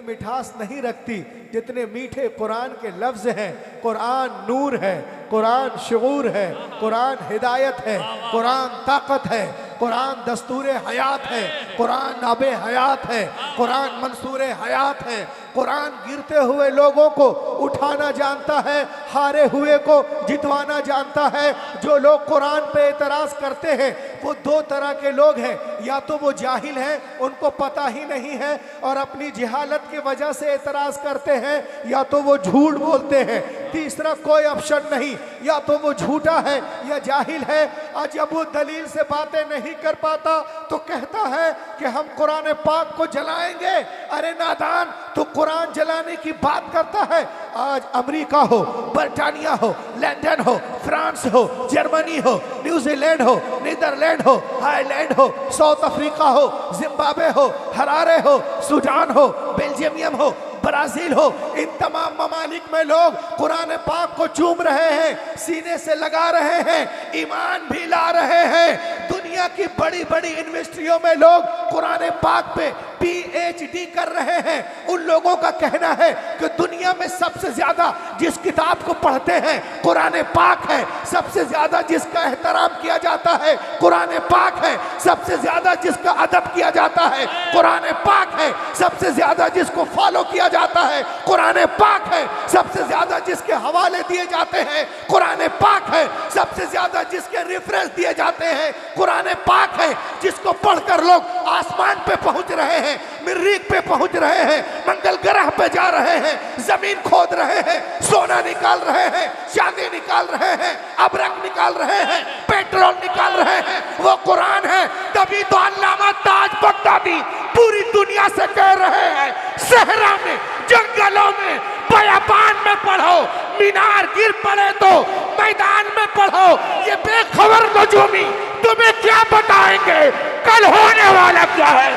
मिठास नहीं रखती जितने मीठे कुरान के लफ्ज हैं। कुरान नूर है, कुरान शुऊर है, कुरान हिदायत है, कुरान ताकत है, कुरान दस्तूर हयात है, कुरान नाबे हयात है, कुरान मंसूर हयात है। कुरान गिरते हुए लोगों को उठाना जानता है, हारे हुए को जितवाना जानता है। जो लोग कुरान पे एतराज करते हैं वो दो तरह के लोग हैं, या तो वो जाहिल हैं, उनको पता ही नहीं है और अपनी जहालत की वजह से एतराज करते हैं, या तो वो झूठ बोलते हैं। तीसरा कोई ऑप्शन नहीं, या तो वो झूठा है या जाहिल है। और जब वो दलील से बातें नहीं कर पाता तो कहता है कि हम कुरान पाक को जलाएंगे। अरे नादान, तो कुरान जलाने की बात करता है। आज अमेरिका हो, बर्तानिया हो, लंदन हो, फ्रांस हो, जर्मनी हो, न्यूजीलैंड हो, नीदरलैंड हो, आयरलैंड हो, साउथ अफ्रीका हो, जिम्बाब्वे हो, हरारे हो, सूडान हो, बेल्जियम हो, ब्राजील हो, इन तमाम ममालिक में लोग कुरान पाक को चूम रहे हैं, सीने से लगा रहे हैं, ईमान भी ला रहे हैं। दुनिया की बड़ी बड़ी यूनिवर्सिटियों में लोग कुरान पाक पे PhD कर रहे हैं। उन लोगों का कहना है कि दुनिया में सबसे ज्यादा जिस किताब को पढ़ते हैं कुरान पाक है, सबसे ज्यादा जिसका एहतराम किया जाता है कुरान पाक है, सबसे ज्यादा जिसका अदब किया जाता है कुरान पाक है, सबसे ज्यादा जिसको फॉलो किया जाता है कुरान पाक है, सबसे ज्यादा जिसके हवाले दिए जाते हैं कुरान पाक है, सबसे ज्यादा जिसके रेफरेंस दिए जाते हैं कुरान पाक है। जिसको पढ़कर लोग आसमान पे पहुंच रहे हैं, मरीख पे पहुंच रहे हैं, मंगल ग्रह पे जा रहे हैं, जमीन खोद रहे हैं, सोना निकाल रहे हैं, चांदी निकाल रहे हैं, अबरक निकाल रहे हैं, पेट्रोल निकाल रहे हैं, वो कुरान है। तभी तो अल्लामा ताज बगदादी पूरी दुनिया से कह रहे हैं, सहरा में, जंगलों में, बयाबान में पढ़ो, मीनार गिर पड़े तो मैदान में पढ़ो। ये बेखबर नजूमी तुम्हें क्या बताएंगे कल होने वाला क्या है।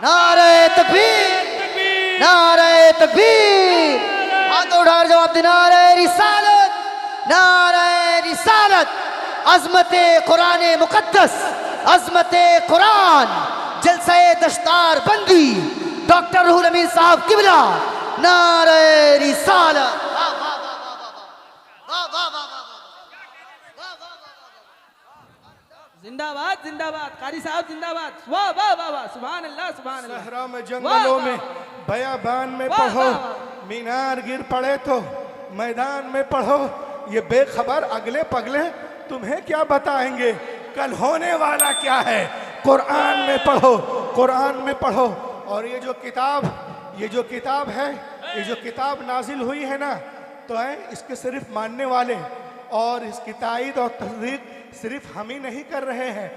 नारे तकबीर, नारे तकबीर, हाथ उठाकर जवाब दे। नारे रिसालत, नारे रिसालत, अजमते कुरान मुकद्दस, अजमते कुरान, जलसे दस्तार बंदी, डॉक्टर रूहुल अमीन साहब किबला, नारे रिसालत। जिंदाबाद जिंदाबाद, कारी साहब जिंदाबाद, वाह वाह वाह वाह, सुभान अल्लाह सुभान अल्लाह। सहरा में, जंगलों में, बयाबान में पढ़ो, मीनार गिर पड़े तो मैदान में पढ़ो। ये बेखबर अगले पगले तुम्हें क्या बताएंगे कल होने वाला क्या है। कुरान में पढ़ो, कुरान में पढ़ो। और ये जो किताब है, ये जो किताब नाजिल हुई है ना, तो है इसके सिर्फ मानने वाले और इसकी तायीद और तस्दीक सिर्फ हम ही नहीं कर रहे हैं।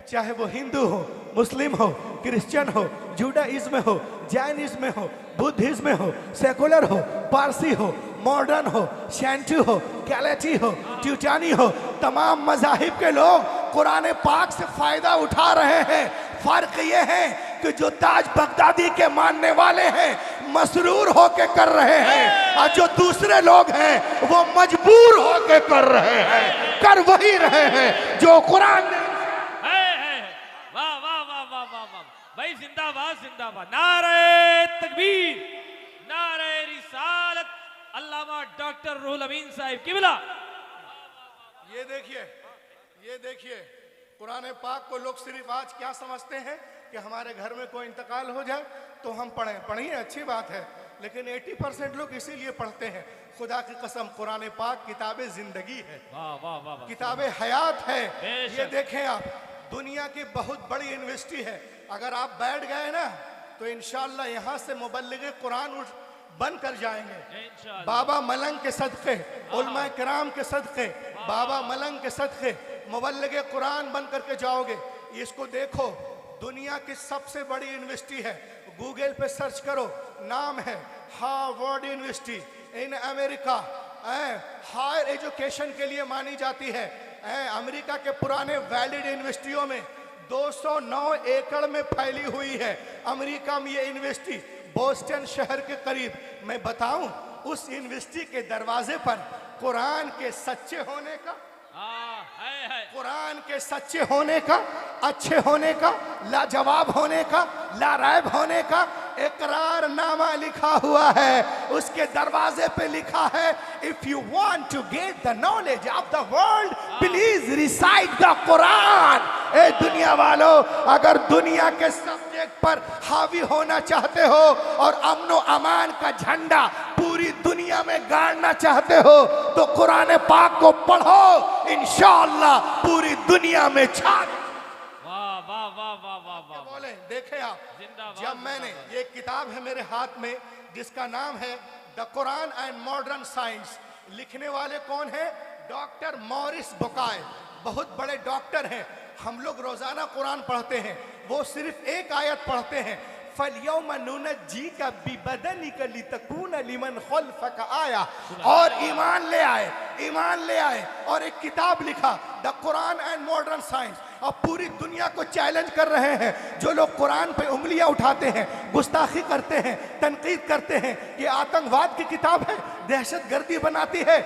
चाहे वो हिंदू हो, मुस्लिम हो, क्रिश्चियन हो, जुडाइज्म हो, जैनिज्म हो, बुद्धिज्म हो, सेकुलर हो, पारसी हो, मॉडर्न हो, शैंटू हो, कैलेटी हो, ट्यूटानी हो, तमाम मज़ाहिब के लोग कुरान पाक से फायदा उठा रहे हैं। फर्क ये है कि जो ताज बगदादी के मानने वाले हैं मसरूर होके कर रहे हैं, और जो दूसरे लोग हैं वो मजबूर होके कर रहे हैं, कर वही रहे हैं जो कुरान ने। वाह वाह वाह वाह वाह वाह भाई, जिंदाबाद जिंदाबाद, नारे तकबीर, नारे रिसालत, अल्लामा डॉक्टर रूहुल अमीन साहिब किबला। ये देखिए कुरान पाक को लोग सिर्फ आज क्या समझते हैं कि हमारे घर में कोई इंतकाल हो जाए तो हम पढ़िए अच्छी बात है, लेकिन 80% लोग इसीलिए पढ़ते हैं। खुदा की कसम कुरान पाक किताबे जिंदगी है, किताबे हयात है। ये देखें आप, दुनिया की बहुत बड़ी यूनिवर्सिटी है, अगर आप बैठ गए ना तो इंशाअल्लाह यहाँ से मुबल्लिग कुरान बन कर जाएंगे। बाबा मलंग के सदक़े, उलमा किराम के सदक़े, बाबा मलंग के सदक़े मुबल्लिग कुरान बन करके जाओगे। इसको देखो, दुनिया की सबसे बड़ी यूनिवर्सिटी है, गूगल पे सर्च करो, नाम है Harvard university in America. Higher education के लिए मानी जाती है। अमेरिका के पुराने वैलिड यूनिवर्सिटियों में 209 एकड़ में फैली हुई है। अमेरिका में ये यूनिवर्सिटी बोस्टन शहर के करीब। मैं बताऊं, उस यूनिवर्सिटी के दरवाजे पर कुरान के सच्चे होने का, कुरान के सच्चे होने का, अच्छे होने का, लाजवाब होने का, लारायब होने का इकरारनामा लिखा हुआ है, उसके दरवाजे पे लिखा है, if you want to get the knowledge of the world please recite the Quran. ए दुनिया वालों, अगर दुनिया के सब्जेक्ट पर हावी होना चाहते हो और अमन व अमान का झंडा पूरी दुनिया में गाड़ना चाहते हो तो कुरान पाक को पढ़ो, इंशाअल्लाह पूरी दुनिया में छा। वाह वाह वाह वाह वाह वाह। बोले देखे आप, जिंदाबाद, जब मैंने जिंदाबाद। ये किताब है मेरे हाथ में जिसका नाम है the Quran and modern science, लिखने वाले कौन है? डॉक्टर मॉरिस बुकाय, बहुत बड़े डॉक्टर हैं। हम लोग रोजाना कुरान पढ़ते हैं, वो सिर्फ एक आयत पढ़ते हैं, फलयौम नुनज्जीका बिबदनिका लितकून लिमन खल्फक आया, और ईमान ले आए और एक किताब लिखा the Quran and modern science. और पूरी दुनिया को चैलेंज कर रहे हैं जो लोग कुरान पे उंगलियां उठाते हैं, गुस्ताखी करते हैं, तनकीद करते हैं, ये आतंकवाद की किताब है, दहशतगर्दी बनाती है,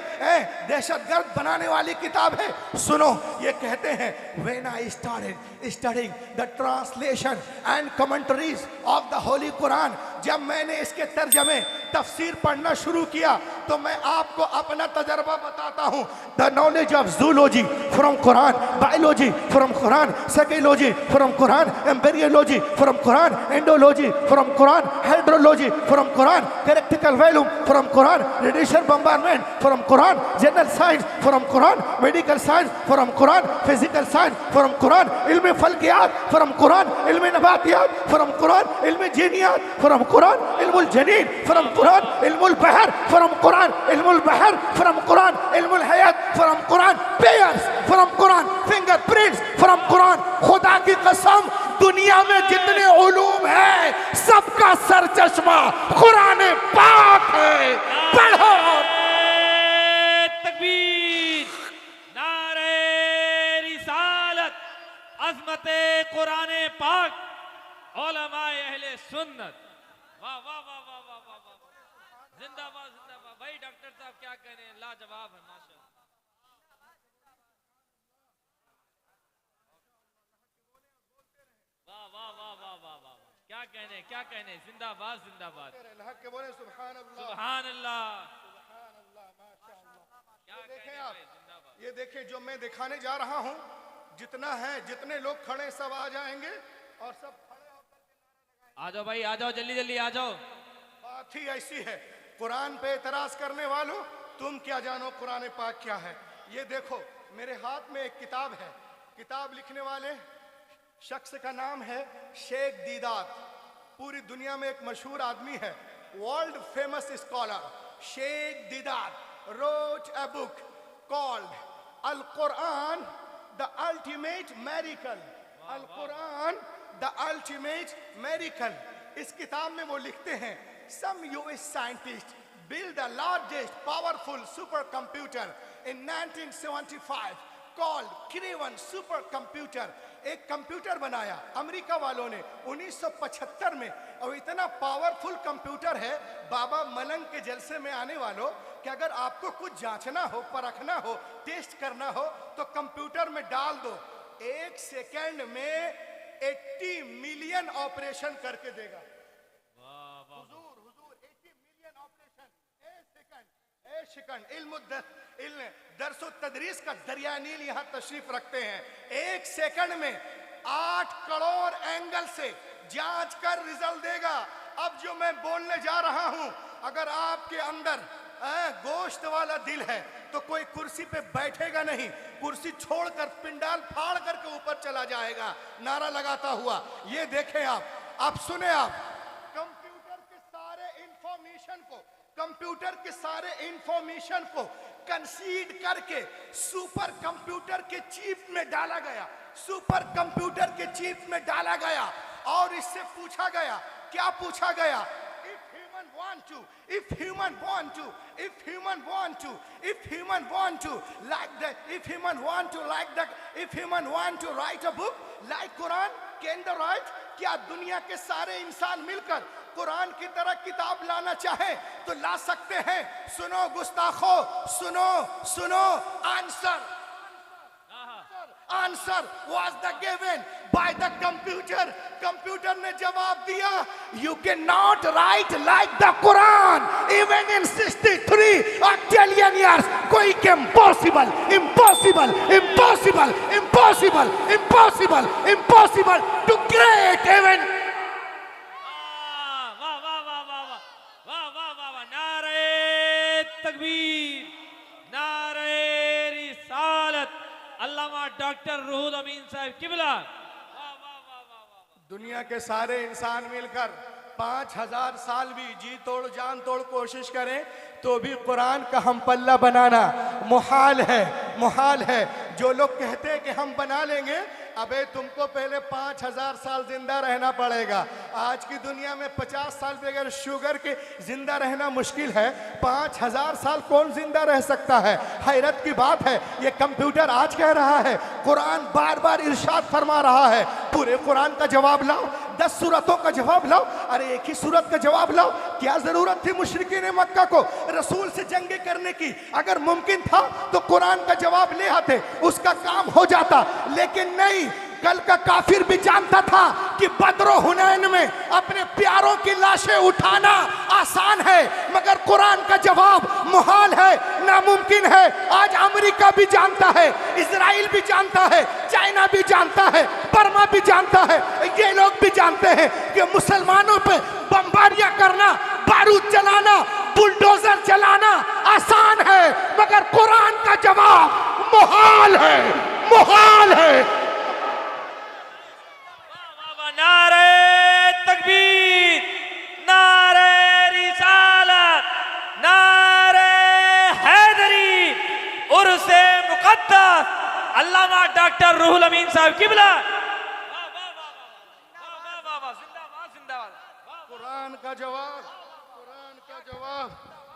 दहशतगर्द बनाने वाली किताब है। सुनो, ये कहते हैं when I started studying the translation and commentaries of the holy Quran, जब मैंने इसके तर्जमे तफसीर पढ़ना शुरू किया तो मैं आपको अपना तजर्बा बताता हूँ। The knowledge of zoology from Quran, biology from Quran, psychology from Quran, embryology from Quran, endology from Quran, hydrology from Quran, कैरेक्टिकल वैल्यूम from Quran, radiation bombardment from Quran, general science from Quran, medical science from Quran, physical science from Quran, इल्म फल्कियात from Quran, इल्म नबातियात from Quran, इल्म जीनियात from Quran, इल्मुल जनीन फ्रॉम कुरान, इल्मुल बहर फ्रॉम कुरान, इल्मुल बहर from Quran, Ilmul Hayat from Quran, पेयर्स from Quran, fingerprints from Quran. खुदा की कसम, दुनिया में जितने उलूम है सबका सरचश्मा कुरान पाक है। पढ़ो। तकबीर, नारे रिसालत, अज़मते कुरान पाक, उलमाए अहले सुन्नत। वाह वाह वाह वाह वाह वाह वाह, जिंदाबाद जिंदाबाद। भाई डॉक्टर साहब क्या कह रहे हैं, लाजवाब है माशाल्लाह। वाह वाह वाह वाह वाह वाह, क्या कहने, जिंदाबाद जिंदाबाद। के बोले सुभान अल्लाह, सुभान अल्लाह। सुभान अल्लाह, माशाअल्लाह। क्या देखें कहने आप, भाई, जिंदाबाद। ये देखिए जो मैं दिखाने जा रहा हूँ, जितना है, जितने लोग खड़े सब आ जाएंगे और सब खड़े होकर आ जाओ भाई, आ जाओ, जल्दी जल्दी आ जाओ। बात ही ऐसी है। कुरान पे एतराज करने वालों, तुम क्या जानो कुरान पाक क्या है। ये देखो मेरे हाथ में एक किताब है, किताब लिखने वाले शख्स का नाम है शेख दीदात, पूरी दुनिया में एक मशहूर आदमी है, world famous scholar Sheikh Deedat wrote a book called Al Quran the Ultimate Miracle। Al Quran the Ultimate Miracle। इस किताब में वो लिखते हैं, some US scientists built the largest powerful supercomputer in 1975 called Craven supercomputer। एक कंप्यूटर बनाया अमेरिका वालों ने 1975 में, और इतना पावरफुल कंप्यूटर है बाबा मलंग के जलसे में आने वालों कि अगर आपको कुछ जांचना हो, परखना हो, टेस्ट करना हो तो कंप्यूटर में डाल दो, 1 सेकंड में 80 मिलियन ऑपरेशन करके देगा। हुजूर 80 मिलियन ऑपरेशन 1 सेकंड। इल्म दरसो तदरीस का दरिया नील यहाँ तशरीफ रखते हैं, 1 सेकंड में 8 करोड़ एंगल से जांच कर रिजल्ट देगा। अब जो मैं बोलने जा रहा हूं, अगर आपके अंदर गोश्त वाला दिल है तो कोई कुर्सी पे बैठेगा नहीं, कुर्सी छोड़कर पिंडाल फाड़ करके ऊपर चला जाएगा नारा लगाता हुआ। ये देखें आप सुने, आप कंप्यूटर के सारे इंफॉर्मेशन को कंसीड करके सुपर कंप्यूटर के चिप में डाला गया, सुपर कंप्यूटर के चिप में डाला गया और इससे पूछा गया, क्या पूछा गया? If human want to write a book like Quran, can they write? क्या दुनिया के सारे इंसान मिलकर कुरान की तरह किताब लाना चाहे तो ला सकते हैं? सुनो गुस्ताखो, सुनो, answer was the given by the computer. Computer ने जवाब दिया, you can not write like the Quran even in 63 octillion years. कोई के impossible impossible impossible impossible impossible impossible too great even. वाह वाह वाह वाह वाह वाह वाह वाह वाह, नारे तकबीर, नारे रिसालत, अल्लामा डॉक्टर रूहुल अमीन साहब किबला। दुनिया के सारे इंसान मिलकर 5000 साल भी जी तोड़ जान तोड़ कोशिश करें तो भी कुरान का हम पल्ला बनाना मुहाल है, मुहाल है। जो लोग कहते हैं कि हम बना लेंगे, अबे तुमको पहले 5000 साल जिंदा रहना पड़ेगा। आज की दुनिया में 50 साल बगैर शुगर के जिंदा रहना मुश्किल है, 5000 साल कौन जिंदा रह सकता है? हैरत की बात है, ये कंप्यूटर आज कह रहा है, कुरान बार बार इरशाद फरमा रहा है। पूरे कुरान का जवाब लाओ, 10 सूरतों का जवाब लाओ। अरे एक ही सूरत का जवाब लाओ। क्या जरूरत थी मुशरिकीन मक्का को रसूल से जंगे करने की? अगर मुमकिन था तो कुरान का जवाब ले आते, उसका काम हो जाता। लेकिन नहीं, कल का काफिर भी जानता था कि बद्र हुनैन में अपने प्यारों की लाशें उठाना आसान है, मगर कुरान का जवाब मुहाल है, नामुमकिन है। आज अमेरिका भी जानता है, इजराइल भी जानता है, चाइना भी जानता है, बर्मा भी जानता है, ये लोग भी जानते हैं कि मुसलमानों पे बमबारियां करना, बारूद चलाना, बुलडोजर चलाना आसान है, मगर कुरान का जवाब मुहाल है, मुहाल है। नारे तकबीर, नारे रिसालत, नारे हैदरी, उर्से मुक़द्दस, अल्लामा डॉक्टर रूहुल अमीन साहब किबला। जिंदाबाद जिंदाबाद। कुरान का जवाब, कुरान का जवाब,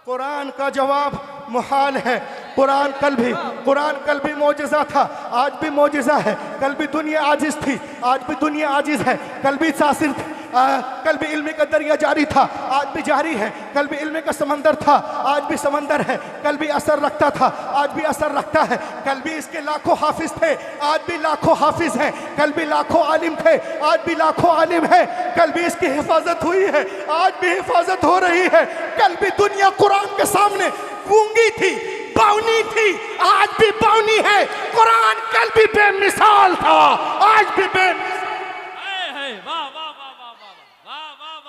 कुरान का जवाब मुहाल है। कुरान कल भी मौजिज़ा था, आज भी मौजिज़ा है। कल भी दुनिया आजिज़ थी, आज भी दुनिया आजिज़ है। कल भी सासिर कल भी इल्म का दरिया जारी था, आज भी जारी है। कल भी इल्म का समंदर था, आज भी समंदर है। कल भी असर रखता था, आज भी असर रखता है। कल भी इसके लाखों हाफिज थे, आज भी लाखों हाफिज हैं। कल भी लाखों आलिम थे, आज भी लाखों आलिम हैं। कल भी इसकी हिफाजत हुई है, आज भी हिफाजत हो रही है। कल भी दुनिया कुरान के सामने गूंगी थी, बावनी थी, आज भी बावनी है। कुरान कल भी बेमिसाल था, आज भी बेमिसाल।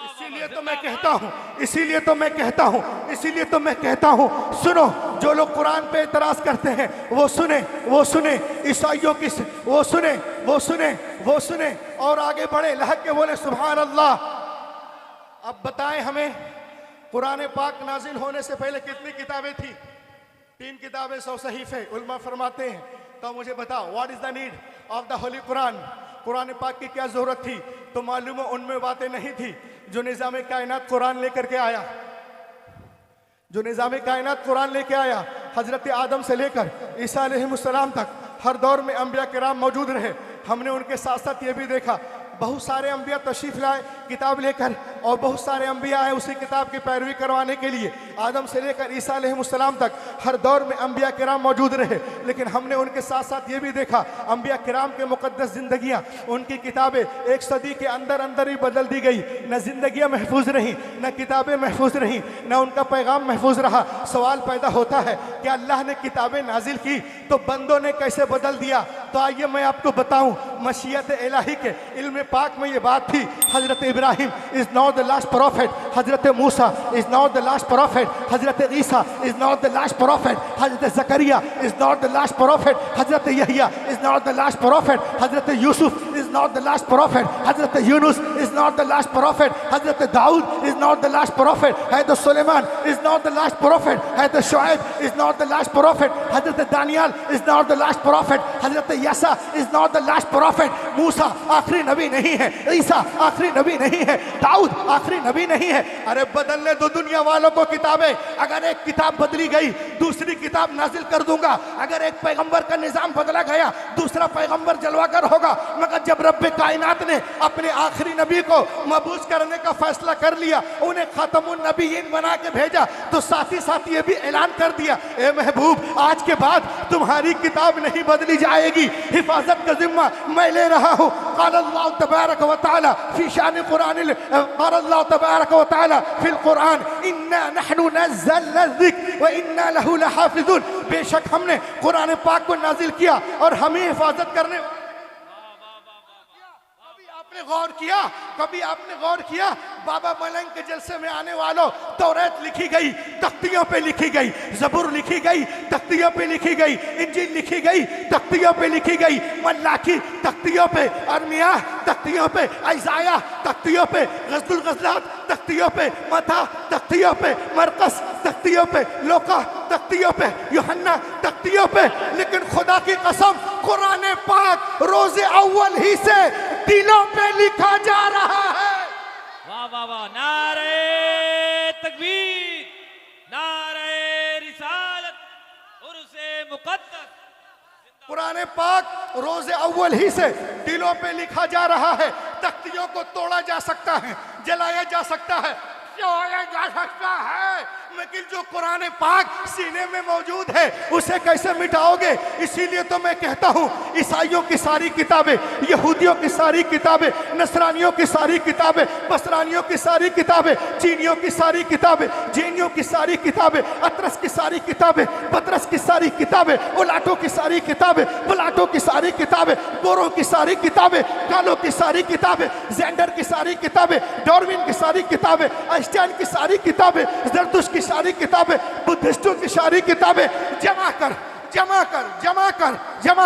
इसीलिए तो मैं कहता हूँ, इसीलिए तो मैं कहता हूँ, इसीलिए तो मैं कहता हूँ, सुनो, जो लोग कुरान पे एतराज करते हैं वो सुने, वो सुने। ईसाइयों की वो सुने, वो सुने, वो सुने और आगे बढ़े, लहक के बोले सुभान अल्लाह। अब बताएं हमें, कुरान पाक नाजिल होने से पहले कितनी किताबें थी? 3 किताबें, 100 सहीफे। उलमा फरमाते हैं, तो मुझे बताओ, what is the need of the holy Quran? Quran पाक की क्या जरूरत थी? तो मालूम है उनमें बातें नहीं थी जो निज़ाम कायनात कुरान लेकर के आया, जो निज़ाम कायनात कुरान लेके आया। हजरत आदम से लेकर ईसा अलैहिस्सलाम तक हर दौर में अंबिया किराम मौजूद रहे। हमने उनके साथ साथ ये भी देखा, बहुत सारे अंबिया तशरीफ लाए किताब लेकर, और बहुत सारे अंबिया आए उसी किताब की पैरवी करवाने के लिए। आदम से लेकर ईसा अलैहिस्सलाम तक हर दौर में अंबिया किराम मौजूद रहे। लेकिन हमने उनके साथ साथ ये भी देखा, अंबिया किराम के मुकद्दस जिंदगियां, उनकी किताबें 1 सदी के अंदर अंदर ही बदल दी गई। न जिंदगियां महफूज रहीं, न किताबें महफूज रहीं, न उनका पैगाम महफूज रहा। सवाल पैदा होता है कि अल्लाह ने किताबें नाजिल की तो बंदों ने कैसे बदल दिया? तो आइए मैं आपको बताऊं, मशीयत इलाही के इल्म पाक में ये बात थी। हजरत Ibrahim is not the last prophet, हजरत Musa is not the last prophet, हजरत Isa is not the last prophet, हजरत Zakariya is not the last prophet, हजरत Yahya is not the last prophet, हजरत Yusuf is not the last prophet, हजरत Yunus is not the last prophet, हजरत Dawood is not the last prophet, हजरत Sulaiman is not the last prophet, हजरत Shuaib is not the last prophet, हजरत Daniyal is not the last prophet, हजरत Yasa is not the last prophet. Musa आखिरी नबी नहीं है, ईसा आखिरी नबी नहीं है, दाऊद आखिरी नबी नहीं है। अरे बदलने दो दुनिया वालों को किताबें। अगर एक किताब बदली गई दूसरी किताब नाजिल कर दूंगा। अगर एक पैगंबर का निजाम बदला गया दूसरा पैगंबर जलवागर होगा। मगर जब जब रब्बे कायनात ने अपने आखिरी नबी को मबूस करने का फैसला कर लिया, उन्हें खत्मुन नबीयीन बना के भेजा, तो साथ ही साथ ये भी ऐलान कर दिया, ए महबूब आज के बाद तुम्हारी किताब नहीं बदली जाएगी, हिफाजत का जिम्मा मैं ले रहा हूँ। क़ाल अल्लाह तबारक व तआला फी शान कुरानिल, क़ाल अल्लाह तबारक व तआला फिल कुरान इन्ना नहनु नज़्ज़लना ज़िक्र व इन्ना लहू लहाफ़िज़ून, बेशक हमने कुरान पाक को नाजिल किया और हम ही हिफाजत करने। कभी आपने गौर किया बाबा मलंग के जलसे में आने वालों, तौरात लिखी गई, तख्तियों पे लिखी गई, ज़बूर लिखी गई, तख्तियों पे लिखी गई, इंजील लिखी गई, तख्तियों पे लिखी गई, मल्लाकी तख्तियों पे, अरमिया तख्तियों पे, इज़ाया तख्तियों पे, गज़लुल गज़लात तख्तियों पे, मता तख्तियों पे, मरकस तख्तियों पे, लोका तख्तियों पे, यूहन्ना तख्तियों पे, लेकिन खुदा की कसम कुरान पाक रोज़े अव्वल ही से दिलों पे लिखा जा रहा है। वाह वाह वाह, नारे तकबीर, नारे रिसालत, उर्से मुक़द्दस। कुरान पाक रोज़े अव्वल ही से दिलों पे लिखा जा रहा है। तख्तियों को तोड़ा जा सकता है, जलाया जा सकता है, जोड़ा जा सकता है, लेकिन जो कुरान पाक सीने में मौजूद है उसे कैसे मिटाओगे? इसीलिए तो मैं कहता हूँ ईसाइयों की सारी किताबें, यहूदियों की सारी किताबें, नसरानियों की सारी किताबें, बसरानियों की सारी किताबें, चीनियों की सारी किताबें, जैनियों की सारी किताबें, अतरस की सारी किताबें, पतरस की सारी किताबें, उलाटों की सारी किताबें, बुलाटों की सारी किताबें, गोरों की सारी किताबें, कालों की सारी किताबें, जेंडर की सारी किताबें, डार्विन की सारी किताबें, आइंस्टाइन की सारी किताबें, जरतुश की सारी किताबें, बुद्धिस्टों की सारी किताबें जमा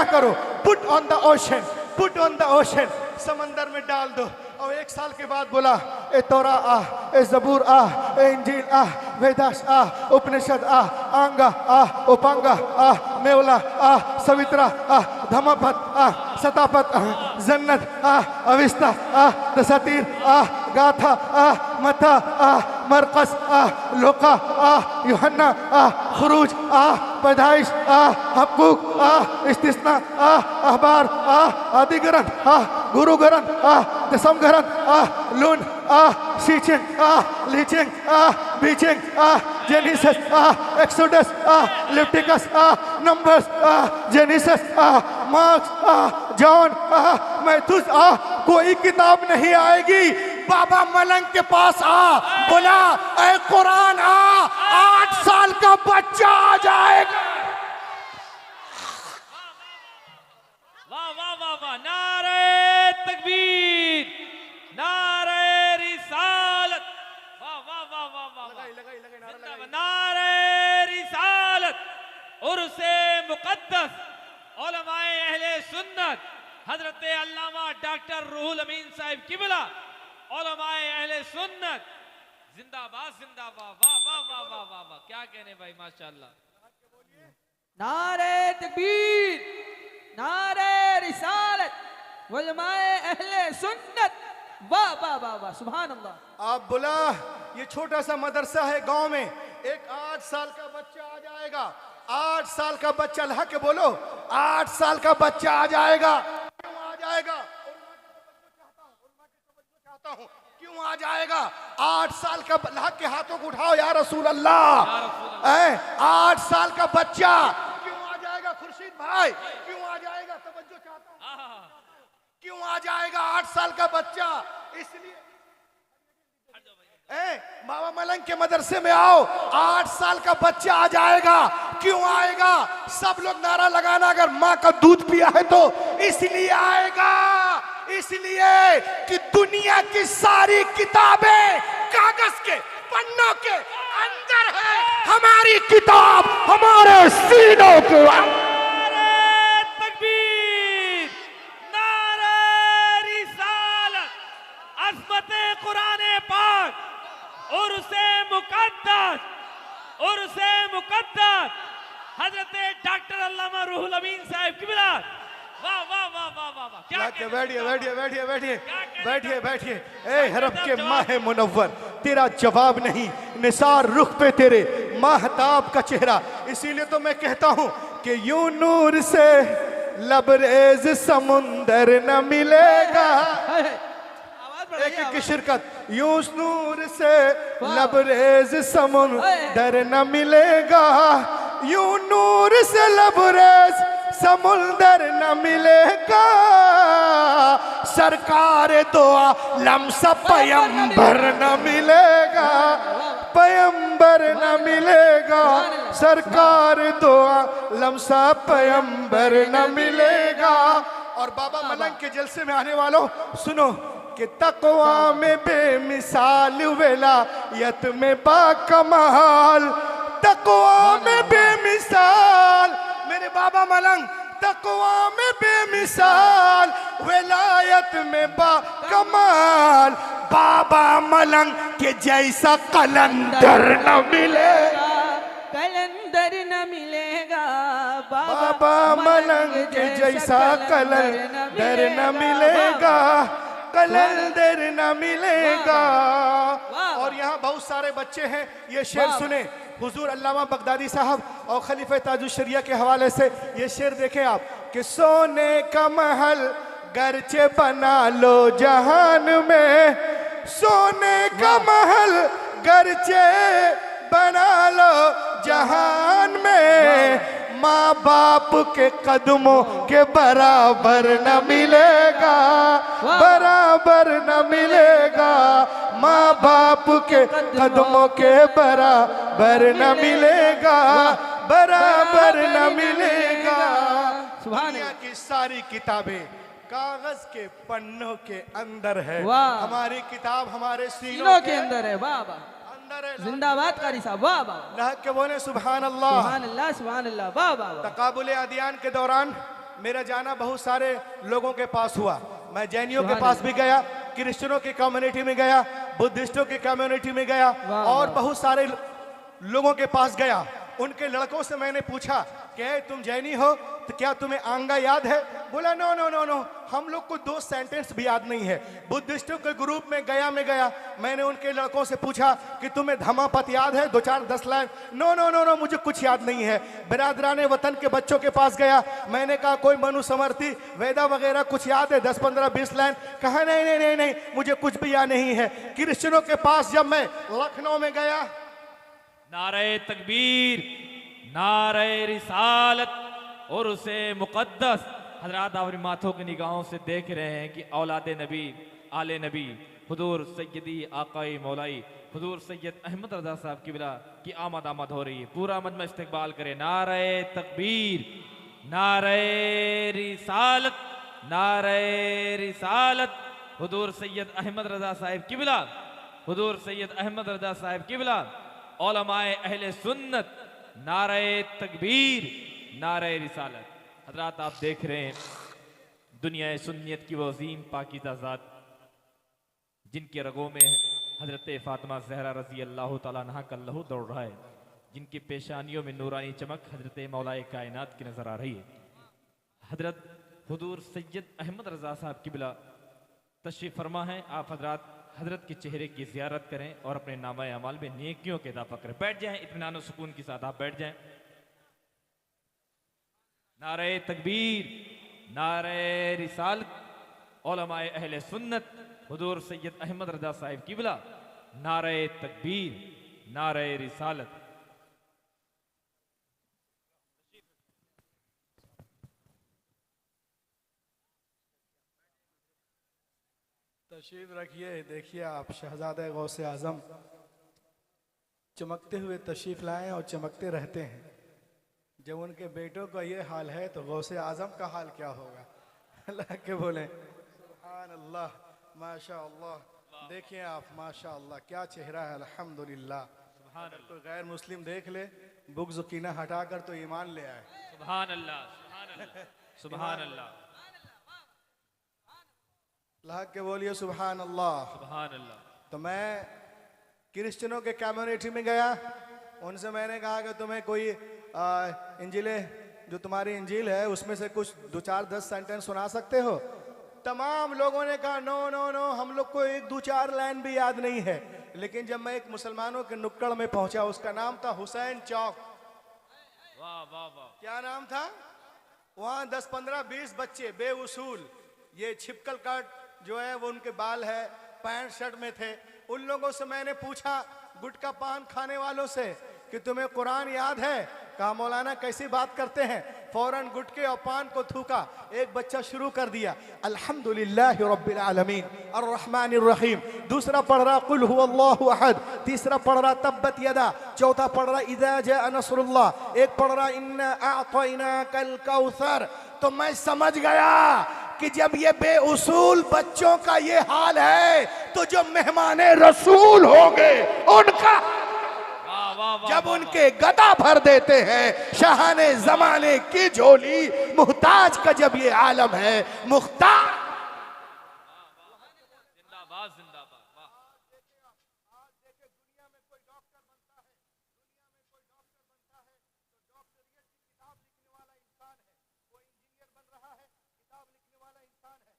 करो, put on the ocean, put on the ocean, समंदर में डाल दो। और एक साल के बाद बोला ए तौरा आ, ए जबूर आ, ए इंजील आ, वेदास आ, उपनिषद आ, आंगा आ, उपांगा आ, मेवला आ, सवित्रा आ, धमापत आ, सतापत आ, जन्नत आ, अविस्ता आ, दसातीर आ, गाथा आ, मथा आ, मरकस आ, लोका आ, यूहन्ना आ, खुरूज आ, पैदाइश आ, हक़ूक़ आ, इस्तिस्ना आ, अहबार आ, आदि ग्रंथ आ, गुरु ग्रंथ आ, दसम ग्रंथ आ, लून आ, शीचिंग आ, लीचिंग आ, बीचिंग आ, जेनेसिस आ, एक्सोडस आ, लेविटिकस आ, नंबर्स आ, जेनेसिस आ, मार्क्स आ, जॉन आ, मैथ्यूस आ, कोई किताब नहीं आएगी। बाबा मलंग के पास आ, बोला ऐ कुरान आ, 8 साल का बच्चा आ जाएगा। वाह वाह वाह वाह, नारे तकबीर, नारे रिसालत, वाह वाह वाह वाह वाह, जिंदाबाद, नारे रिसालत, उर्से मुक़द्दस, उलमाए अहले सुन्नत, हजरत अल्लामा डॉक्टर रूहुल अमीन साहिब किबला, उलमाए अहले सुन्नत, जिंदाबाद जिंदाबाद, वाह वाह वाह वाह वाह वाह, क्या कहने भाई, माशाअल्लाह। नारे तकबीर, नारे रिसालत, उलमाए अहले सुन्नत, वाह वाह वाह वाह, सुभान अल्लाह। आप बोला ये छोटा सा मदरसा है गांव में, एक 8 साल का बच्चा आ जाएगा, 8 साल का बच्चा, लहा के बोलो 8 साल का बच्चा आ जाएगा। क्यों आ जाएगा? क्यों आ जाएगा? 8 साल का, लहा के हाथों को उठाओ या रसूल अल्लाह। 8 साल का बच्चा क्यों आ जाएगा? खुर्शीद भाई क्यों आ जाएगा? तवज्जो चाहता हूं, क्यों आ जाएगा 8 साल का बच्चा? इसलिए बाबा मलंग के मदरसे में आओ, 8 साल का बच्चा आ जाएगा। क्यों आएगा? सब लोग नारा लगाना, अगर माँ का दूध पिया है तो इसलिए आएगा, इसलिए कि दुनिया की सारी किताबें कागज के पन्नों के अंदर है, हमारी किताब हमारे सीनों के अंदर। नारे तकबीर, नारे रिसालत, अज़मते कुरान पाक, उर्से मुक़द्दस, उर्से मुक़द्दस, हजरत डॉक्टर अल्लामा रूहुल अमीन साहिब किबला, वाह वाह वाह वाह वाह वाह, क्या बैठिए बैठिए बैठिए बैठिए बैठिए बैठिए। ए हरब के माह मुनव्वर, तेरा जवाब नहीं, निसार रुख पे तेरे माहताब का चेहरा। इसीलिए तो मैं कहता हूं कि यूं नूर से लबरेज समुंदर न मिलेगा। आवाज बढ़ाइए, एक की आवाज। शिरकत। यूं नूर से लबरेज समुंदर न मिलेगा, यूं नूर से लबरेज समुंदर न मिलेगा। सरकार दो आलम सा पयंबर न मिलेगा, पयंबर न मिलेगा। सरकार दो आलम सा पयंबर न मिलेगा। और बाबा मलंग के जलसे में आने वालों सुनो कि तकवा में बेमिसाल, विलायत में बाकमाल। तकवा में बेमिसाल मेरे बाबा मलंग, तकवा में बेमिसाल, विलायत में बाकमाल। बाबा मलंग के जैसा कलंदर न मिलेगा, कलंदर न मिलेगा। बाबा मलंग के जैसा कलंदर न मिलेगा, कलंदर न मिलेगा। और यहाँ बहुत सारे बच्चे हैं, ये शेर सुने हुजूर अल्लामा बगदादी साहब और खलीफा ताजुश शरिया के हवाले से। ये शेर देखें आप कि सोने का महल गरचे बना लो जहान में, सोने का महल गरचे बना लो जहान में। माँ बाप के कदमों के बराबर न मिलेगा, बराबर न मिलेगा। माँ बाप के कदमों के बराबर न मिलेगा, बराबर न मिलेगा। दुनिया की सारी किताबें कागज के पन्नों के अंदर है, वाह। हमारी किताब हमारे सीनों के अंदर है। वाह वाह, अंदर है। जिंदाबाद कारी साहब, वाह वाह, अल्लाह के बोले सुभान अल्लाह। सुभान अल्लाह, सुभान अल्लाह, वाह वाह वाह। तकाबुल अदियान के दौरान मेरा जाना बहुत सारे लोगों के पास हुआ। मैं जैनियों के सुभान पास भी गया, क्रिश्चियनों की कम्युनिटी में गया, बुद्धिस्टों की कम्युनिटी में गया, वाह, और वाह। बहुत सारे लोगों के पास गया। उनके लड़कों से मैंने पूछा कि तुम जैनी हो तो क्या तुम्हें आंगा याद है? बोला नो नो नो नो, हम लोग को 2 सेंटेंस भी याद नहीं है। बुद्धिस्टों के ग्रुप में गया, मैंने उनके लड़कों से पूछा कि तुम्हें धमापत याद है? 2-4-10 line. No no no no, मुझे कुछ याद नहीं है। बिरादराने वतन के बच्चों के पास गया, मैंने कहा कोई मनुस्मृति वेदा वगैरह कुछ याद है? 10-15-20 लाइन। कहा नहीं नहीं नहीं नहीं, मुझे कुछ भी याद नहीं है। क्रिश्चियनों के पास जब मैं लखनऊ में गया, नारे तकबीर, नारे रिसालत और उसे मुकद्दस। हजरात अपनी माथों की निगाहों से देख रहे हैं कि औलाद नबी, आले नबी, हुजूर सैयदी आकाई मौलाई हुजूर सैयद अहमद रजा साहब की बिला की आमद हो रही है। पूरा मजमा इस्तकबाल करे। नारे तकबीर, नारे रिसालत, नारे रिसालत। हुजूर सैयद अहमद रजा साहब की बिला, हुजूर सैयद अहमद रजा साहब की बिला, उलमाए अहले सुन्नत। नारे तकबीर, नारे रिसालत। हजरात आप देख रहे हैं दुनिया सुन्नियत की वो अजीम पाकीज़ा ज़ात जिनके रगों में हजरत फातिमा ज़हरा रजी अल्लाह तआला अन्हा का लहू दौड़ रहा है, जिनकी पेशानियों में नूरानी चमक हजरत मौलाए कायनात की नजर आ रही है। हजरत हुजूर सैयद अहमद रजा साहब की बिला तशरीफ फरमा है। आप हजरात हजरत के चेहरे की ज़ियारत करें और अपने नामा अमाल में नेकियों के इजाफा करें। बैठ जाएं, इत्मीनान और सुकून के साथ आप बैठ जाएं। नारे तकबीर, नारे रिसालत, उलमाए अहले सुन्नत, हुजूर सैयद अहमद रजा साहिब किबला। नारे तकबीर, नारे रिसालत। तशरीफ रखिए। देखिए आप शहजादे गौसे आजम चमकते हुए तशरीफ लाएं और चमकते रहते हैं। जब उनके बेटों का ये हाल है तो गौसे आजम का हाल क्या होगा? अल्लाह के बोले सुभान अल्लाह, माशा अल्लाह। देखिए आप, माशा अल्लाह, क्या चेहरा है, अल्हम्दुलिल्लाह। अगर कोई गैर मुस्लिम देख ले, बुग़्ज़ कीना हटाकर तो ईमान ले आए। सुभान अल्लाह, सुभान अल्लाह, सुभान अल्लाह, अल्लाह के बोलिए सुभान अल्लाह, सुभान अल्लाह। तो मैं क्रिश्चियनों के कम्युनिटी में गया, उनसे मैंने कहा कि तुम्हें कोई इंजील, जो तुम्हारी इंजील है उसमें से कुछ 2-4-10 सेंटेंस सुना सकते हो? तमाम लोगों ने कहा नो नो नो, हम लोग को 1-2-4 लाइन भी याद नहीं है। लेकिन जब मैं एक मुसलमानों के नुक्कड़ में पहुंचा, उसका नाम था हुसैन चौक। वाह वाह वाह। क्या नाम था? वहाँ 10, 15, 20 बच्चे बेउसूल, ये छिपकल काट जो है वो उनके बाल है, पैंट शर्ट में थे। उन लोगों से मैंने पूछा, गुटखा पान खाने वालों से, कि तुम्हें कुरान याद है? कहा मौलाना कैसी बात करते हैं। फौरन गुटके और पान को थूका। एक बच्चा शुरू कर दिया अल्हम्दुलिल्लाहि रब्बिल आलमीन अर्रहमानिर रहीम, दूसरा पढ़ रहा कुल हुवल्लाहु अहद, तीसरा पढ़ रहा तब्बत यदा, चौथा पढ़ रहा इज़ा जाअ नस्रुल्लाह, एक पढ़ रहा इन्ना अअतैनाकल कौसर। तो मैं समझ गया कि जब ये बेउसूल बच्चों का ये हाल है तो जो मेहमाने रसूल होंगे उनका, जब उनके गदा भर देते हैं शाहाने जमाने की झोली, मुहताज का जब ये आलम है, मुख्तार। जिंदाबाद जिंदाबाद। वाह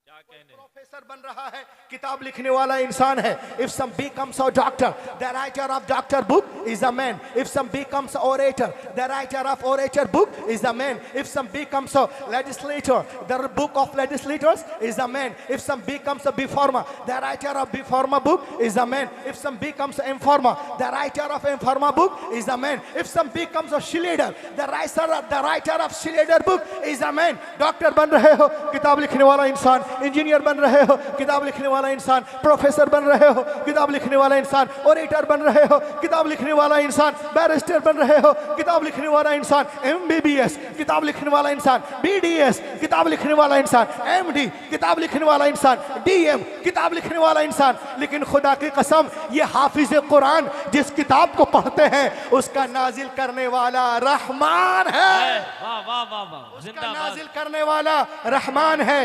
क्या कहने, प्रोफेसर बन रहा है, किताब लिखने वाला इंसान है। If some becomes a doctor, the writer of doctor book is a man. If some becomes orator, the writer of orator book is a man. If some becomes a legislator, the book of legislators is a man. If some becomes a beformer, the writer of beformer book is a man. If some becomes an informer, the writer of informer book is a man. If some becomes a shilleader, the writer of shilleader book is a man. Doctor बन रहे हो, किताब लिखने वाला इंसान, engineer बन रहे हो, किताब लिखने वाला इंसान, प्रोफेसर बन रहे हो, किताब लिखने वाला इंसान, ओरेटर बन रहे हो, किताब लिखने वाला इंसान, बैरिस्टर बन रहे हो, किताब लिखने वाला इंसान, MBBS, किताब लिखने वाला इंसान, BDS, किताब लिखने वाला इंसान, MD, किताब लिखने वाला इंसान, DM, किताब लिखने वाला इंसान। लेकिन खुदा की कसम, ये हाफिज कुरान जिस किताब को पढ़ते हैं उसका नाजिल करने वाला रहमान है। वाह वाह वाह वाह, उसका जिंदाबाद। नाजिल करने वाला रहमान है।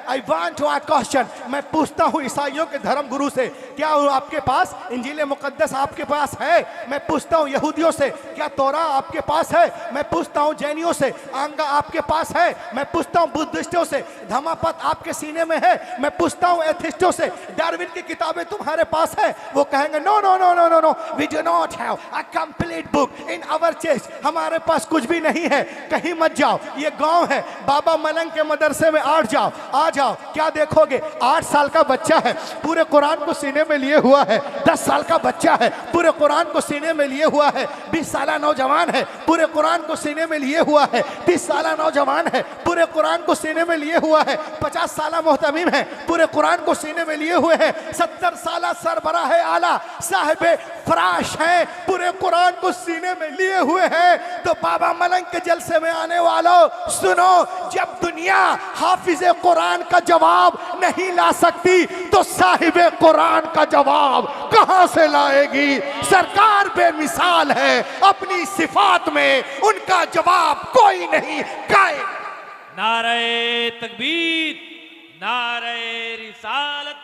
I want to ask question, मैं पूछता हूँ ईसाइयों के धर्म गुरु से, क्या आपके पास इंजील मुकद्दस आपके पास है? मैं पूछता हूँ यहूदियों से, क्या तौरा आपके पास है? मैं पूछता हूँ जैनियों से, आंगा आपके पास है? मैं पूछता हूँ बुद्धिस्टों से, धम्मपद आपके सीने में है? मैं पूछता हूँ एथिस्टों से, डार्विन की किताबें तुम्हारे पास है? वो कहेंगे no no no no no no, we do not have a complete book in our chest, हमारे पास कुछ भी नहीं है। कहीं मत जाओ, ये गांव है, बाबा मलंग के मदरसे में आ जाओ, क्या देखोगे? 8 साल का बच्चा है, पूरे कुरान को सीने में लिए हुआ है। 10 साल का बच्चा है, पूरे कुरान को सीने में लिए हुआ है। 20 साल नौजवान है, पूरे कुरान को सीने में लिए हुआ है। 30 साल नौजवान है, पूरे कुरान को सीने में लिए हुआ है। 50 साल मोहतमीम है, पूरे कुरान को सीने में लिए हुए हैं। 70 साल सरबराह आला साहिब फराश हैं, पूरे कुरान को सीने में लिए हुए हैं। तो बाबा मलंग के जलसे में आने वालों सुनो, जब दुनिया हाफिज कुरान का जवाब नहीं ला सकती तो साहिब कुरान का जवाब कहां से लाएगी? सरकार बेमिसाल है, अपनी सिफात में उनका जवाब कोई नहीं कायम। नारे तकबीर, नारे रिसालत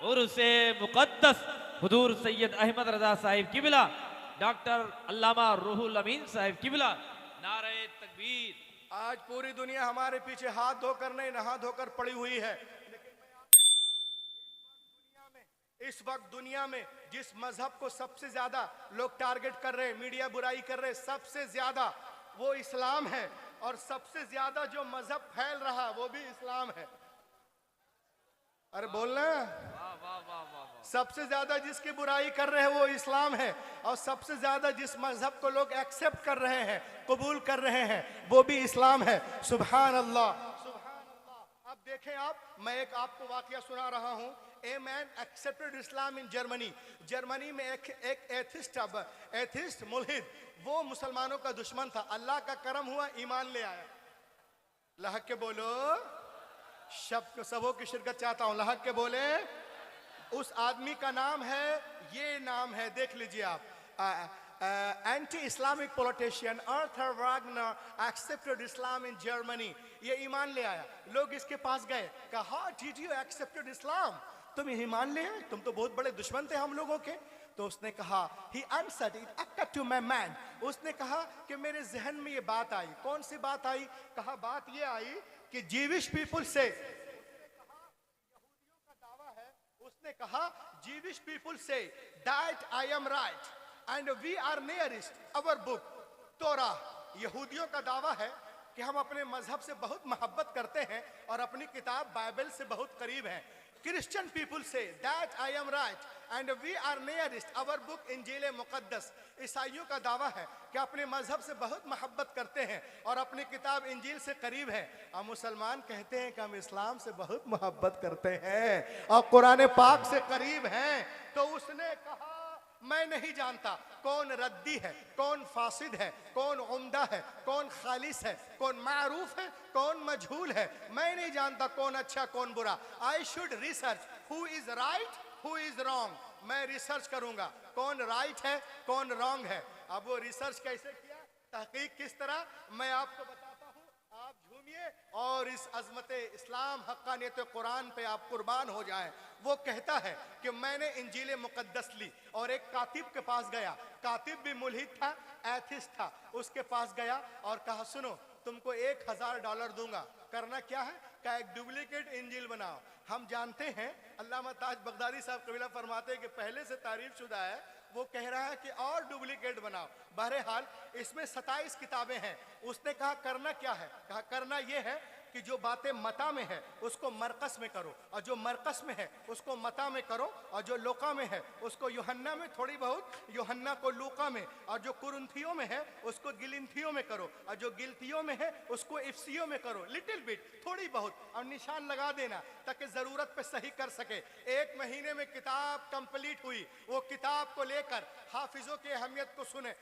और उसे मुकद्दस हुजूर सैयद अहमद रजा साहिब किबला, डॉक्टर अल्लामा रूहुल अमीन साहिब किबला, नारे तकबीर। आज पूरी दुनिया हमारे पीछे हाथ धोकर नहीं, नहा धोकर पड़ी हुई है। लेकिन मैं इस वक्त दुनिया में जिस मजहब को सबसे ज्यादा लोग टारगेट कर रहे हैं, मीडिया बुराई कर रहे हैं, सबसे ज्यादा वो इस्लाम है। और सबसे ज्यादा जो मजहब फैल रहा वो भी इस्लाम है। अरे बोलना, सबसे ज्यादा जिसकी बुराई कर रहे हैं वो इस्लाम है। और सबसे ज्यादा जिस मजहब को लोग एक्सेप्ट कर रहे हैं, कबूल कर रहे हैं, वो भी इस्लाम है। सुभान अल्लाह, सुभान अल्लाह। अब देखें आप, मैं एक आपको वाकया सुना रहा हूँ। A man accepted Islam in Germany. Germany में एक एथिस्ट मुल्हिद, वो मुसलमानों का दुश्मन था। अल्लाह का करम हुआ, ईमान ले आया। लहक के बोलो, शब्द सबों की शिरकत चाहता हूं, लहक के बोले। उस आदमी का नाम है, ये नाम है, देख लीजिए आप, anti Islamic politician Arthur Wagner accepted Islam in Germany. ये ईमान ले आया। लोग इसके पास गए, कहा डिड यू एक्सेप्टेड इस्लाम? तुम ईमान ले आए? तुम तो बहुत बड़े दुश्मन थे हम लोगों के। तो उसने कहा, he answered it occurred to my mind, उसने कहा कि मेरे जहन में ये बात आई। कौन सी बात आई? कहा बात ये आई कि जीविश पीपुल से, यहूदियों का दावा है, उसने कहा जीविश पीपुल से that I am right and we are nearest our book Torah. यहूदियों का दावा है कि हम अपने मजहब से बहुत मोहब्बत करते हैं और अपनी किताब बाइबल से बहुत करीब हैं। Christian people say that I am right and we are nearest our book इंजील मुकद्दस। ईसाइयों का दावा है कि अपने मजहब से बहुत मोहब्बत करते हैं और अपनी किताब इंजील से करीब है। और मुसलमान कहते हैं कि हम इस्लाम से बहुत मोहब्बत करते हैं और कुरान पाक से करीब हैं। तो उसने कहा मैं नहीं जानता कौन रद्दी है, कौन फासिद है, कौन उम्दा है, कौन खालिस है, कौन मारूफ है, कौन मजहूल है। मैं नहीं जानता कौन अच्छा कौन बुरा। I should research who is right who is wrong. मैं रिसर्च करूंगा कौन राइट है कौन रॉन्ग है। अब वो रिसर्च कैसे किया, तहकीक किस तरह, मैं आपको बताता हूं। आप झूमिए और इस अजमत इस्लाम हक्कानियत कुरान पे आप कुर्बान हो जाएं। वो कहता है कि मैंने इंजील मुकद्दस ली और एक कातिब के पास गया। कातिब भी मुल्हिद था, एथिस्ट था। उसके पास गया और कहा सुनो तुमको $1000 दूंगा। करना क्या है, क्या एक डुप्लीकेट इंजील बनाओ। हम जानते हैं अल्लामा ताज बगदादी साहब कबीला फरमाते हैं कि पहले से तारीफ शुदा है, वो कह रहा है कि और डुप्लीकेट बनाओ। बहरहाल इसमें 27 किताबें हैं। उसने कहा करना क्या है, कहा करना ये है कि जो बातें मता में है उसको मरकस में करो और जो मरकस में है उसको मता में करो और जो लोका में है उसको यूहन्ना में, थोड़ी बहुत यूहन्ना को लूका में, और जो कुरिन्थियों में है उसको गिलिन्थियों में करो और जो गिलतियों में है उसको इफ्सियों में करो। लिटिल बिट, थोड़ी बहुत, और निशान लगा देना ताकि जरूरत पे सही कर सके। 1 महीने में किताब कंप्लीट हुई। वो किताब को लेकर हाफिजों की अहमियत को सुने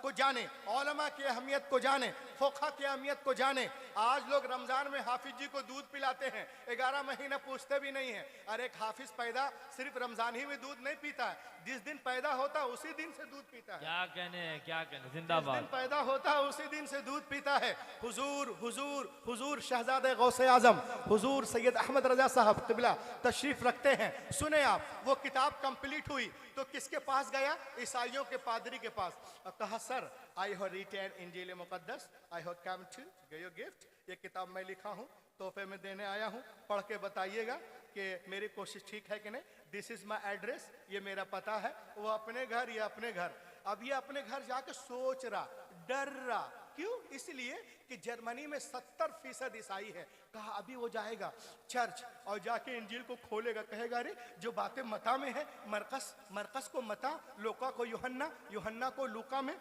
को जाने, औलमा की अहमियत को जाने, फोखा की अहमियत को जाने। आज लोग रमजान में हाफिज जी को दूध पिलाते हैं, 11 महीना पूछते भी नहीं है। अरे एक हाफिज पैदा सिर्फ रमजान ही में दूध नहीं पीता है, जिस दिन पैदा होता है उसी दिन से दूध पीता है। क्या कहने जिस जिंदाबाद। दिन पैदा होता है उसी दिन से दूध पीता है। हुजूर हुजूर हुजूर शहजादे गौसे आजम हुजूर सैयद अहमद रजा साहब क़िबला तशरीफ रखते हैं। सुने आप, वो किताब कंप्लीट हुई तो किसके पास गया, ईसाइयों के पादरी के पास। और कहा सर आई हैव रिटन इंजील मुकद्दस, I have come to give you gift. ये किताब मैं लिखा हूँ, तोहफे में देने आया हूँ, पढ़ के बताइएगा कि मेरी कोशिश ठीक है कि नहीं। दिस इज माई एड्रेस, ये मेरा पता है। वो अपने घर, ये अपने घर। अब ये अपने घर जाके सोच रहा, डर रहा। क्यों? इसलिए कि जर्मनी में 70% ईसाई है। कहा अभी वो जाएगा चर्च और जाके इंजील को खोलेगा, कहेगा अरे जो बातें मता में है, मरकस को मता, लोका को यूहन्ना, यूहन्ना को लूका में,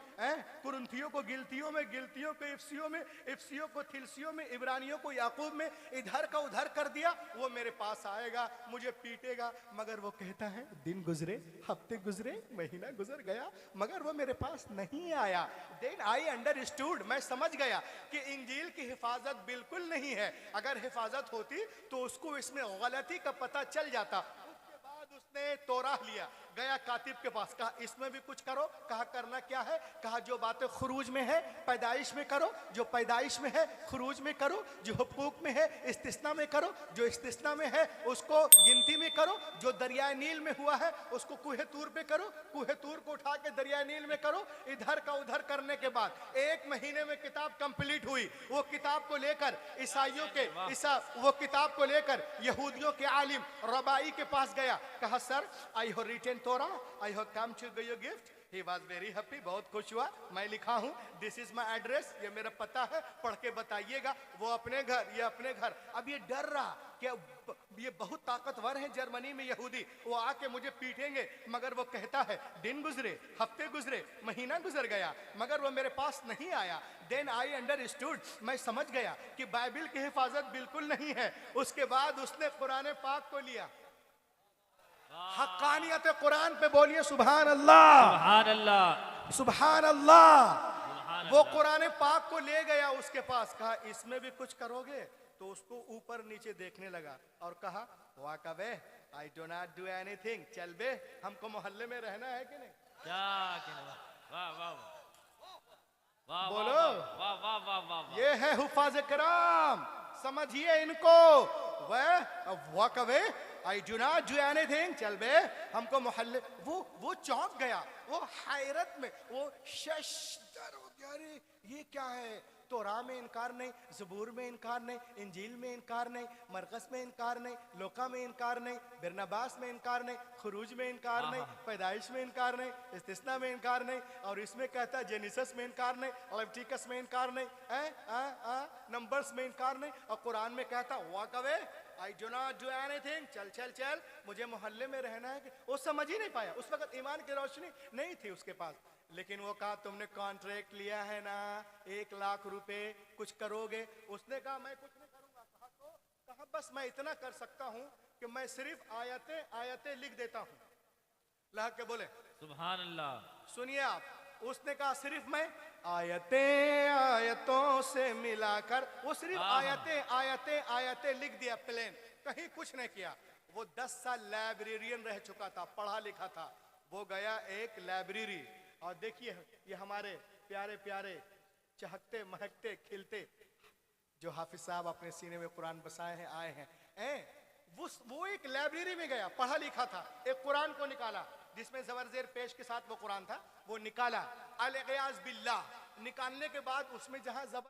कुरिन्थियों को गिलतियों में, गिलतियों को इफ्सियों में, इफ्सियों को थिलसियों में, इब्रानियों को याकूब में, इधर का उधर कर दिया। वो मेरे पास आएगा, मुझे पीटेगा। मगर वो कहता है दिन गुजरे, हफ्ते गुजरे, महीना गुजर गया, मगर वो मेरे पास नहीं आया। देन आई अंडरस्टूड, मैं समझ गया कि इंजील की हिफाजत बिल्कुल नहीं है। अगर हिफाजत होती तो उसको इसमें गलती का पता चल जाता। उसके बाद उसने तौराह लिया, गया कातिब के पास, कहा इसमें भी कुछ करो। कहा करना क्या है, कहा जो बातें खुरूज में है पैदाइश में करो, जो पैदाइश में है खुरूज में करो, जो हुकूक में है इस्तिस्ना में करो, जो इस्तिस्ना में है उसको गिनती में करो, जो दरिया नील में हुआ है उसको कुहे तूर पे करो, कुहे तूर को उठा के दरिया नील में करो। इधर का उधर करने के बाद 1 महीने में किताब कंप्लीट हुई। वो किताब को लेकर ईसाइयों के वो किताब को लेकर यहूदियों के आलिम रबाई के पास गया। कहा sir I have written Torah, I have come to give you gift. He was very happy, बहुत खुश हुआ। मैं लिखा हूँ, दिस इज माई एड्रेस, ये मेरा पता है, पढ़ के बताइएगा। वो अपने घर, ये अपने घर। अब ये डर रहा कि ये बहुत ताकतवर हैं जर्मनी में यहूदी, वो आके मुझे पीटेंगे। मगर वो कहता है दिन गुजरे, हफ्ते गुजरे, महीना गुजर गया, मगर वो मेरे पास नहीं आया। देन आई अंडरस्टूड, मैं समझ गया कि बाइबल की हिफाजत बिल्कुल नहीं है। उसके बाद उसने कुरान पाक को लिया। हक्कानियत कुरान पे बोलिए सुभान अल्लाह, सुभान अल्लाह, सुभान अल्लाह। वो कुरान पाक को ले गया उसके पास, कहा इसमें भी कुछ करोगे? तो उसको ऊपर नीचे देखने लगा और कहा वाकबे I do not do anything. चल बे, हमको मोहल्ले में रहना है कि नहीं? क्या कहने, वाह वाह वाह, बोलो। वाह वाह वाह वाह। ये है हुफाज कराम, समझिए इनको। वह वाकबे I do not do anything, चल बे हमको मोहल्ले। वो चौंक गया, वो हैरत में, वो शशदर हो गया, अरे ये क्या है? तोरा में इनकार नहीं, ज़बूर में इनकार नहीं, इंजील में इनकार नहीं, मरकस में इनकार नहीं, लोका में इनकार नहीं, बिरनबास में इनकार नहीं, खुरूज में इनकार नहीं, पैदाइश में इनकार नहीं, इस्तिस्ना में इनकार नहीं, और इसमें कहता है जेनिसस में इनकार नहीं, लेविटिकस में इनकार नहीं, नंबर्स में इनकार नहीं, और कुरान में कहता walk away, I do not do anything, चल चल चल, मुझे मोहल्ले में रहना है। वो समझ ही नहीं पाया, उस वक्त ईमान की रोशनी नहीं थी उसके पास। लेकिन वो कहा तुमने कॉन्ट्रैक्ट लिया है ना 1 लाख रुपए, कुछ करोगे? उसने कहा मैं कुछ नहीं करूंगा। कहा बस मैं इतना कर सकता हूं कि मैं सिर्फ आयतें लिख देता हूं। अल्लाह के बोले सुभान अल्लाह। सुनिए आप, उसने कहा सिर्फ मैं आयतों से मिलाकर, वो सिर्फ आयतें लिख दिया प्लेन, कहीं कुछ नहीं किया। वो 10 साल लाइब्रेरियन रह चुका था, पढ़ा लिखा था। वो गया एक लाइब्रेरी, और देखिए ये हमारे प्यारे प्यारे चहकते महकते खिलते जो हाफिज साहब अपने सीने में कुरान बसाए हैं, आए हैं, वो एक लाइब्रेरी में गया, पढ़ा लिखा था, एक कुरान को निकाला जिसमें ज़बर ज़ेर पेश के साथ वो कुरान था, वो निकाला, अल-इयाज़ बिल्लाह। निकालने के बाद उसमें जहां ज़बर